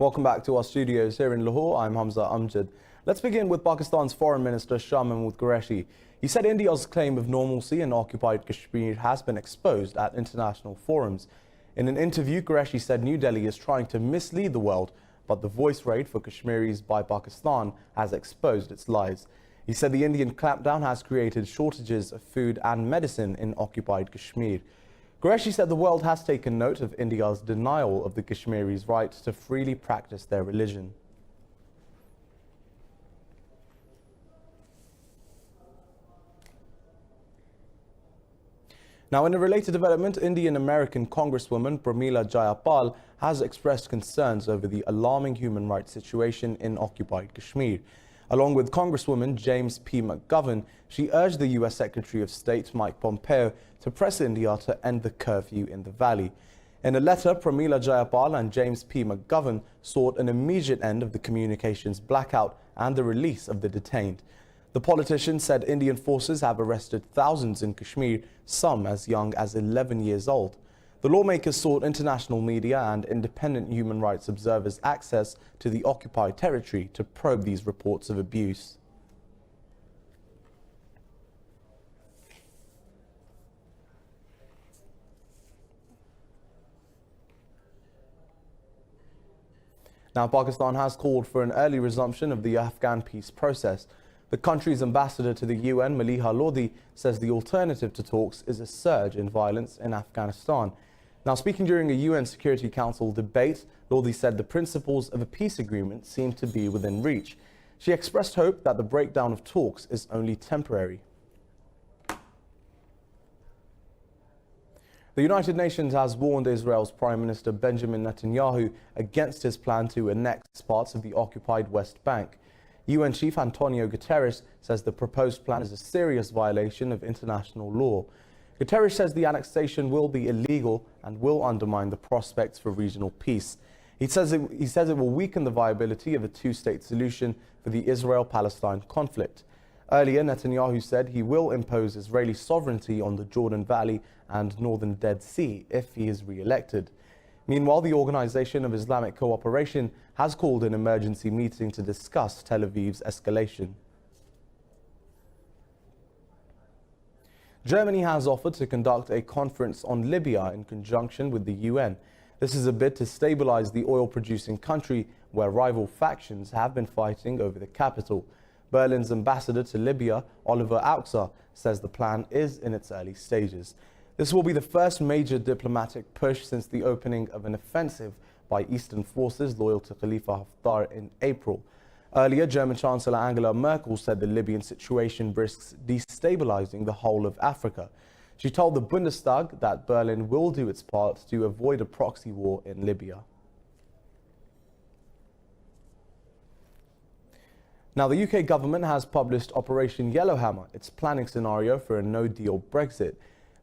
Welcome back to our studios here in Lahore. I'm Hamza Amjad. Let's begin with Pakistan's Foreign Minister Shah Mahmood Qureshi. He said India's claim of normalcy in occupied Kashmir has been exposed at international forums. In an interview, Qureshi said New Delhi is trying to mislead the world, but the voice raid for Kashmiris by Pakistan has exposed its lies. He said the Indian clampdown has created shortages of food and medicine in occupied Kashmir. Qureshi said the world has taken note of India's denial of the Kashmiris' right to freely practice their religion. Now, in a related development, Indian-American Congresswoman Pramila Jayapal has expressed concerns over the alarming human rights situation in occupied Kashmir. Along with Congresswoman James P. McGovern, she urged the U.S. Secretary of State Mike Pompeo to press India to end the curfew in the valley. In a letter, Pramila Jayapal and James P. McGovern sought an immediate end of the communications blackout and the release of the detained. The politician said Indian forces have arrested thousands in Kashmir, some as young as 11 years old. The lawmakers sought international media and independent human rights observers access to the occupied territory to probe these reports of abuse. Now, Pakistan has called for an early resumption of the Afghan peace process. The country's ambassador to the UN, Maliha Lodi, says the alternative to talks is a surge in violence in Afghanistan. Now, speaking during a UN Security Council debate, Lodi said the principles of a peace agreement seem to be within reach. She expressed hope that the breakdown of talks is only temporary. The United Nations has warned Israel's Prime Minister Benjamin Netanyahu against his plan to annex parts of the occupied West Bank. UN Chief Antonio Guterres says the proposed plan is a serious violation of international law. Guterres says the annexation will be illegal and will undermine the prospects for regional peace. He says it will weaken the viability of a two-state solution for the Israel-Palestine conflict. Earlier, Netanyahu said he will impose Israeli sovereignty on the Jordan Valley and northern Dead Sea if he is re-elected. Meanwhile, the Organization of Islamic Cooperation has called an emergency meeting to discuss Tel Aviv's escalation. Germany has offered to conduct a conference on Libya in conjunction with the UN. This is a bid to stabilize the oil-producing country where rival factions have been fighting over the capital. Berlin's ambassador to Libya, Oliver Auxer, says the plan is in its early stages. This will be the first major diplomatic push since the opening of an offensive by Eastern forces loyal to Khalifa Haftar in April. Earlier, German Chancellor Angela Merkel said the Libyan situation risks destabilizing the whole of Africa. She told the Bundestag that Berlin will do its part to avoid a proxy war in Libya. Now, the UK government has published Operation Yellowhammer, its planning scenario for a no-deal Brexit.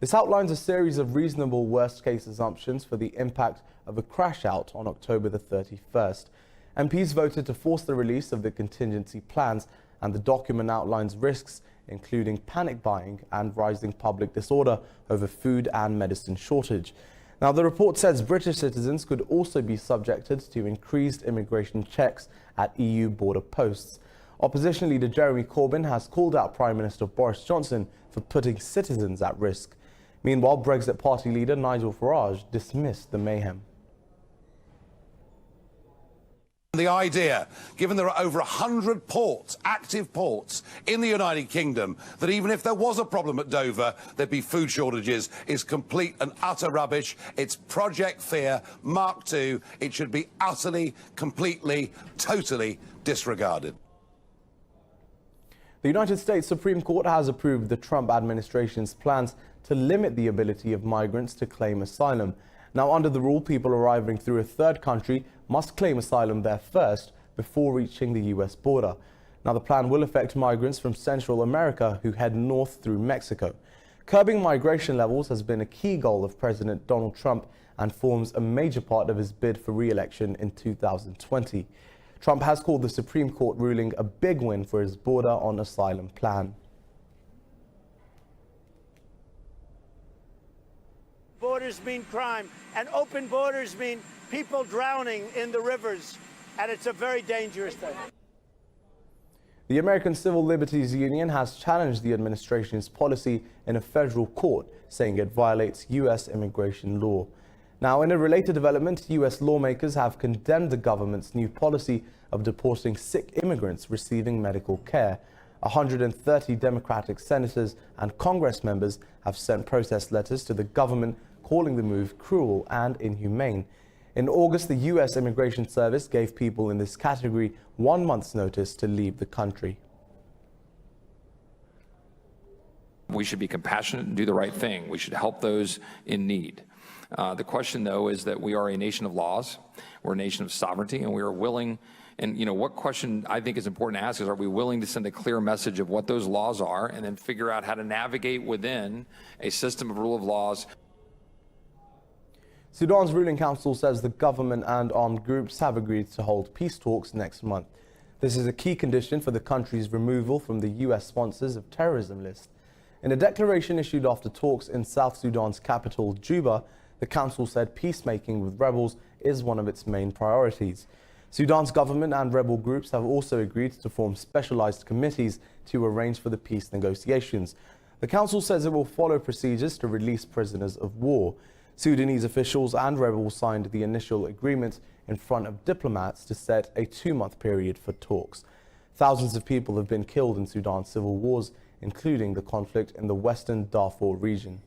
This outlines a series of reasonable worst-case assumptions for the impact of a crash-out on October the 31st. MPs voted to force the release of the contingency plans, and the document outlines risks, including panic buying and rising public disorder over food and medicine shortage. Now, the report says British citizens could also be subjected to increased immigration checks at EU border posts. Opposition leader Jeremy Corbyn has called out Prime Minister Boris Johnson for putting citizens at risk. Meanwhile, Brexit Party leader Nigel Farage dismissed the mayhem. The idea, given there are over 100 ports, active ports in the United Kingdom, that even if there was a problem at Dover, there'd be food shortages, is complete and utter rubbish. It's Project Fear, Mark II. It should be utterly, completely, totally disregarded. The United States Supreme Court has approved the Trump administration's plans to limit the ability of migrants to claim asylum. Now, under the rule, people arriving through a third country must claim asylum there first before reaching the U.S. border. Now, the plan will affect migrants from Central America who head north through Mexico. Curbing migration levels has been a key goal of President Donald Trump and forms a major part of his bid for re-election in 2020. Trump has called the Supreme Court ruling a big win for his border on asylum plan. Borders mean crime, and open borders mean people drowning in the rivers, and it's a very dangerous thing. The American Civil Liberties Union has challenged the administration's policy in a federal court, saying it violates U.S. immigration law. Now, in a related development, U.S. lawmakers have condemned the government's new policy of deporting sick immigrants receiving medical care. 130 Democratic senators and Congress members have sent protest letters to the government calling the move cruel and inhumane. In August, the U.S. Immigration Service gave people in this category 1 month's notice to leave the country. We should be compassionate and do the right thing. We should help those in need. The question, though, is that we are a nation of laws. We're a nation of sovereignty, and we are willing. And, what question I think is important to ask is, are we willing to send a clear message of what those laws are and then figure out how to navigate within a system of rule of laws? Sudan's ruling council says the government and armed groups have agreed to hold peace talks next month. This is a key condition for the country's removal from the U.S. sponsors of terrorism list. In a declaration issued after talks in South Sudan's capital, Juba, the council said peacemaking with rebels is one of its main priorities. Sudan's government and rebel groups have also agreed to form specialized committees to arrange for the peace negotiations. The council says it will follow procedures to release prisoners of war. Sudanese officials and rebels signed the initial agreement in front of diplomats to set a 2-month period for talks. Thousands of people have been killed in Sudan's civil wars, including the conflict in the western Darfur region.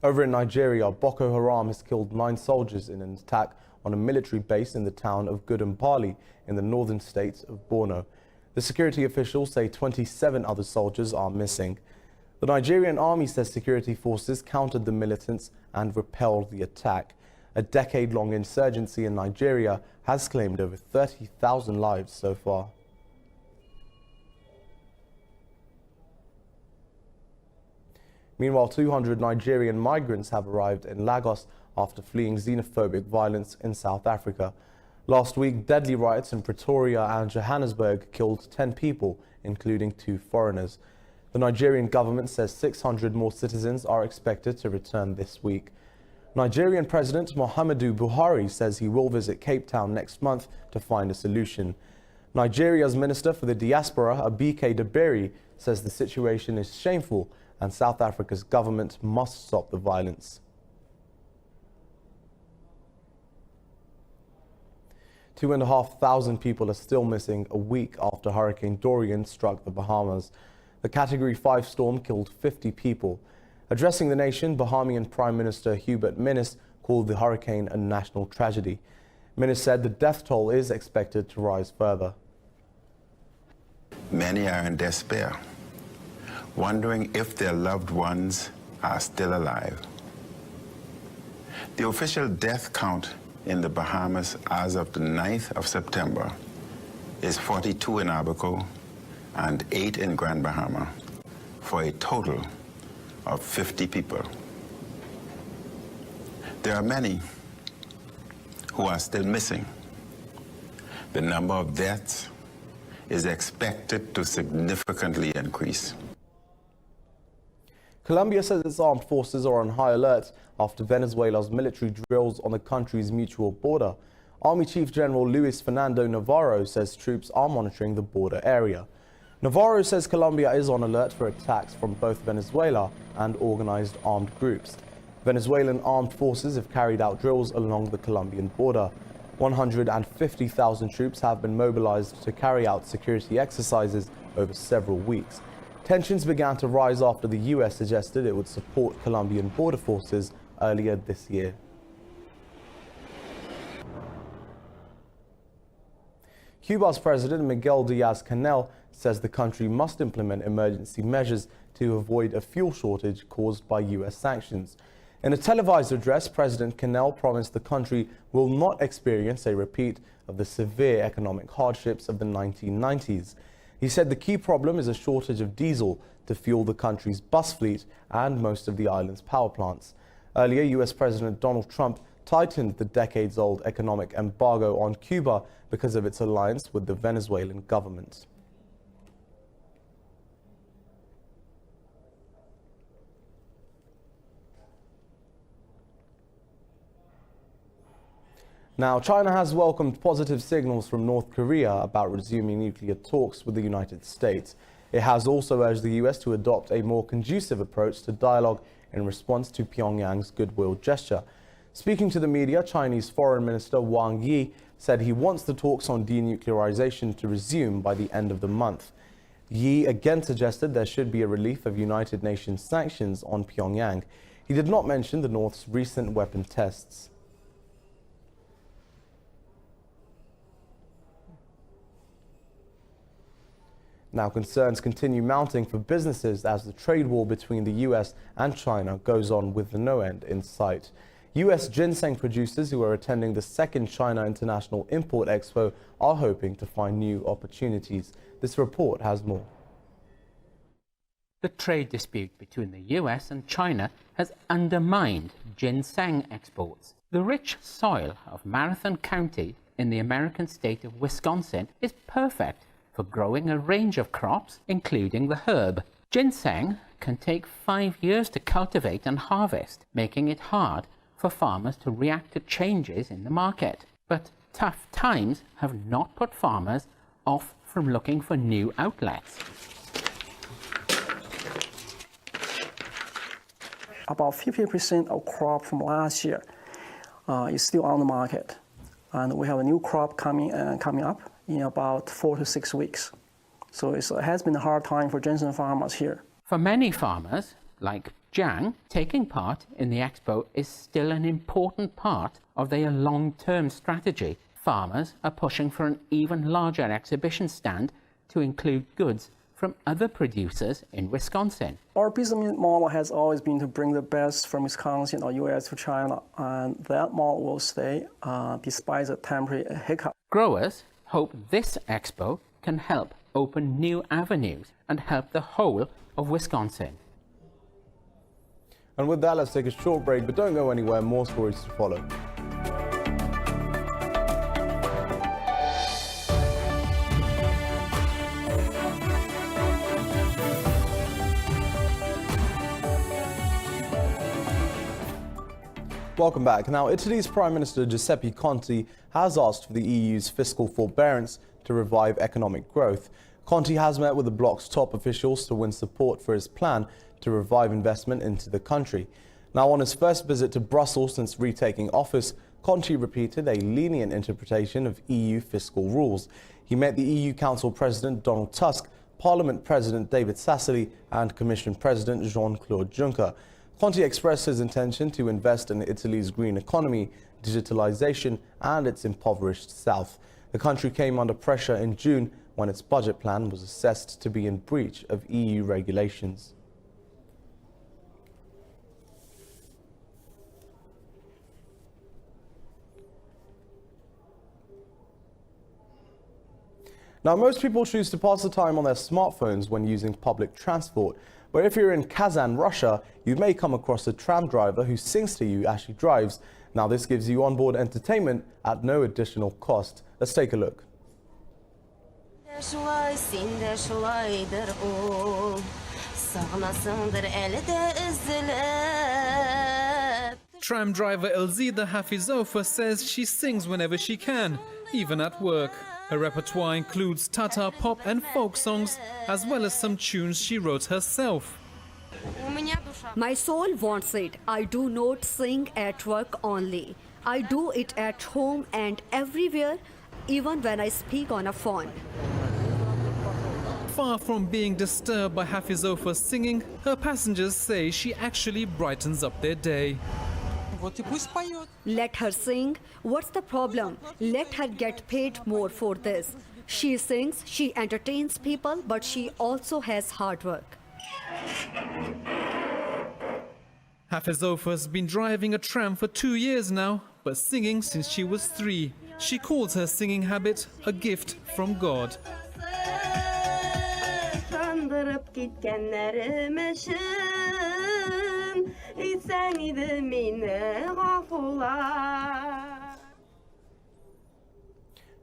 Over in Nigeria, Boko Haram has killed 9 soldiers in an attack on a military base in the town of Gudumbali in the northern state of Borno. The security officials say 27 other soldiers are missing. The Nigerian army says security forces countered the militants and repelled the attack. A decade-long insurgency in Nigeria has claimed over 30,000 lives so far. Meanwhile, 200 Nigerian migrants have arrived in Lagos after fleeing xenophobic violence in South Africa. Last week, deadly riots in Pretoria and Johannesburg killed 10 people, including 2 foreigners. The Nigerian government says 600 more citizens are expected to return this week. Nigerian President Muhammadu Buhari says he will visit Cape Town next month to find a solution. Nigeria's Minister for the Diaspora, Abike Dabiri, says the situation is shameful and South Africa's government must stop the violence. 2,500 people are still missing a week after Hurricane Dorian struck the Bahamas. The Category 5 storm killed 50 people. Addressing the nation, Bahamian Prime Minister Hubert Minnis called the hurricane a national tragedy. Minnis said the death toll is expected to rise further. Many are in despair, wondering if their loved ones are still alive. The official death count in the Bahamas as of the 9th of September is 42 in Abaco and 8 in Grand Bahama, for a total of 50 people. There are many who are still missing. The number of deaths is expected to significantly increase. Colombia says its armed forces are on high alert after Venezuela's military drills on the country's mutual border. Army Chief General Luis Fernando Navarro says troops are monitoring the border area. Navarro says Colombia is on alert for attacks from both Venezuela and organized armed groups. Venezuelan armed forces have carried out drills along the Colombian border. 150,000 troops have been mobilized to carry out security exercises over several weeks. Tensions began to rise after the U.S. suggested it would support Colombian border forces earlier this year. Cuba's President Miguel Diaz-Canel says the country must implement emergency measures to avoid a fuel shortage caused by U.S. sanctions. In a televised address, President Canel promised the country will not experience a repeat of the severe economic hardships of the 1990s. He said the key problem is a shortage of diesel to fuel the country's bus fleet and most of the island's power plants. Earlier, U.S. President Donald Trump tightened the decades-old economic embargo on Cuba because of its alliance with the Venezuelan government. Now, China has welcomed positive signals from North Korea about resuming nuclear talks with the United States. It has also urged the US to adopt a more conducive approach to dialogue in response to Pyongyang's goodwill gesture. Speaking to the media, Chinese Foreign Minister Wang Yi said he wants the talks on denuclearization to resume by the end of the month. Yi again suggested there should be a relief of United Nations sanctions on Pyongyang. He did not mention the North's recent weapon tests. Now, concerns continue mounting for businesses as the trade war between the US and China goes on with no end in sight. US ginseng producers who are attending the second China International Import Expo are hoping to find new opportunities. This report has more. The trade dispute between the US and China has undermined ginseng exports. The rich soil of Marathon County in the American state of Wisconsin is perfect for growing a range of crops, including the herb. Ginseng can take 5 years to cultivate and harvest, making it hard for farmers to react to changes in the market. But tough times have not put farmers off from looking for new outlets. About 50% of crop from last year is still on the market, and we have a new crop coming up in about 4 to 6 weeks. So it has been a hard time for ginseng farmers here. For many farmers, like Jiang, taking part in the expo is still an important part of their long-term strategy. Farmers are pushing for an even larger exhibition stand to include goods from other producers in Wisconsin. Our business model has always been to bring the best from Wisconsin or US to China, and that model will stay despite the temporary hiccup. Growers hope this expo can help open new avenues and help the whole of Wisconsin. And with that, let's take a short break, but don't go anywhere, more stories to follow. Welcome back. Now, Italy's Prime Minister Giuseppe Conte has asked for the EU's fiscal forbearance to revive economic growth. Conte has met with the bloc's top officials to win support for his plan to revive investment into the country. Now, on his first visit to Brussels since retaking office, Conte repeated a lenient interpretation of EU fiscal rules. He met the EU Council President Donald Tusk, Parliament President David Sassoli and Commission President Jean-Claude Juncker. Conte expressed his intention to invest in Italy's green economy, digitalization and its impoverished south. The country came under pressure in June when its budget plan was assessed to be in breach of EU regulations. Now, most people choose to pass the time on their smartphones when using public transport. But if you're in Kazan, Russia, you may come across a tram driver who sings to you as she drives. Now, this gives you onboard entertainment at no additional cost. Let's take a look. Tram driver Elzida Hafizova says she sings whenever she can, even at work. Her repertoire includes Tatar pop and folk songs, as well as some tunes she wrote herself. My soul wants it. I do not sing at work only. I do it at home and everywhere, even when I speak on a phone. Far from being disturbed by Hafizova's singing, her passengers say she actually brightens up their day. Let her sing. What's the problem? Let her get paid more for this. She sings, she entertains people, but she also has hard work. Hafizova's been driving a tram for 2 years now, but singing since she was 3. She calls her singing habit a gift from God.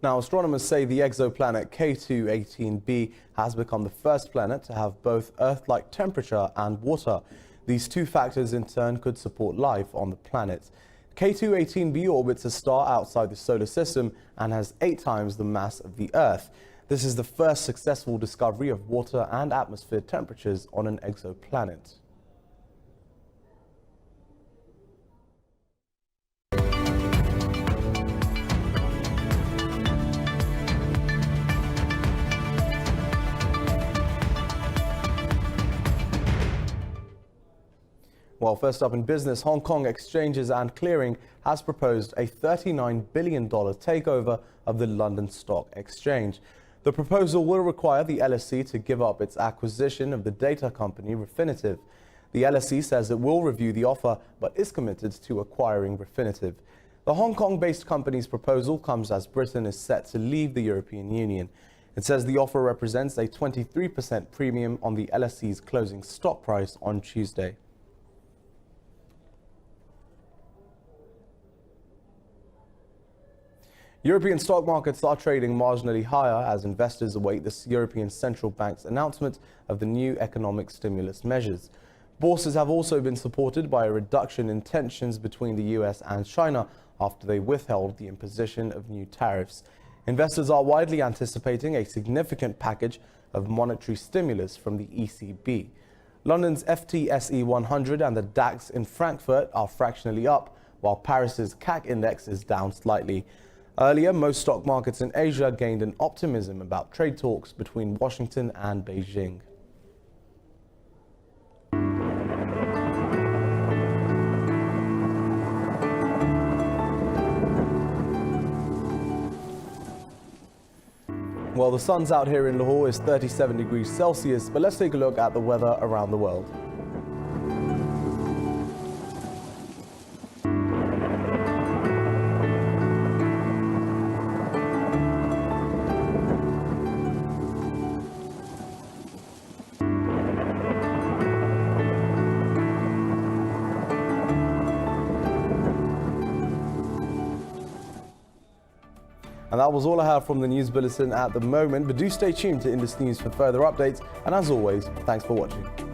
Now, astronomers say the exoplanet K2-18b has become the first planet to have both Earth-like temperature and water. These two factors in turn could support life on the planet. K2-18b orbits a star outside the solar system and has 8 times the mass of the Earth. This is the first successful discovery of water and atmosphere temperatures on an exoplanet. Well, first up in business, Hong Kong Exchanges and Clearing has proposed a $39 billion takeover of the London Stock Exchange. The proposal will require the LSE to give up its acquisition of the data company Refinitiv. The LSE says it will review the offer, but is committed to acquiring Refinitiv. The Hong Kong-based company's proposal comes as Britain is set to leave the European Union. It says the offer represents a 23% premium on the LSE's closing stock price on Tuesday. European stock markets are trading marginally higher as investors await the European Central Bank's announcement of the new economic stimulus measures. Bourses have also been supported by a reduction in tensions between the US and China after they withheld the imposition of new tariffs. Investors are widely anticipating a significant package of monetary stimulus from the ECB. London's FTSE 100 and the DAX in Frankfurt are fractionally up, while Paris's CAC index is down slightly. Earlier, most stock markets in Asia gained an optimism about trade talks between Washington and Beijing. Well, the sun's out here in Lahore is 37 degrees Celsius, but let's take a look at the weather around the world. And that was all I have from the News Bulletin at the moment, but do stay tuned to Indus News for further updates. And as always, thanks for watching.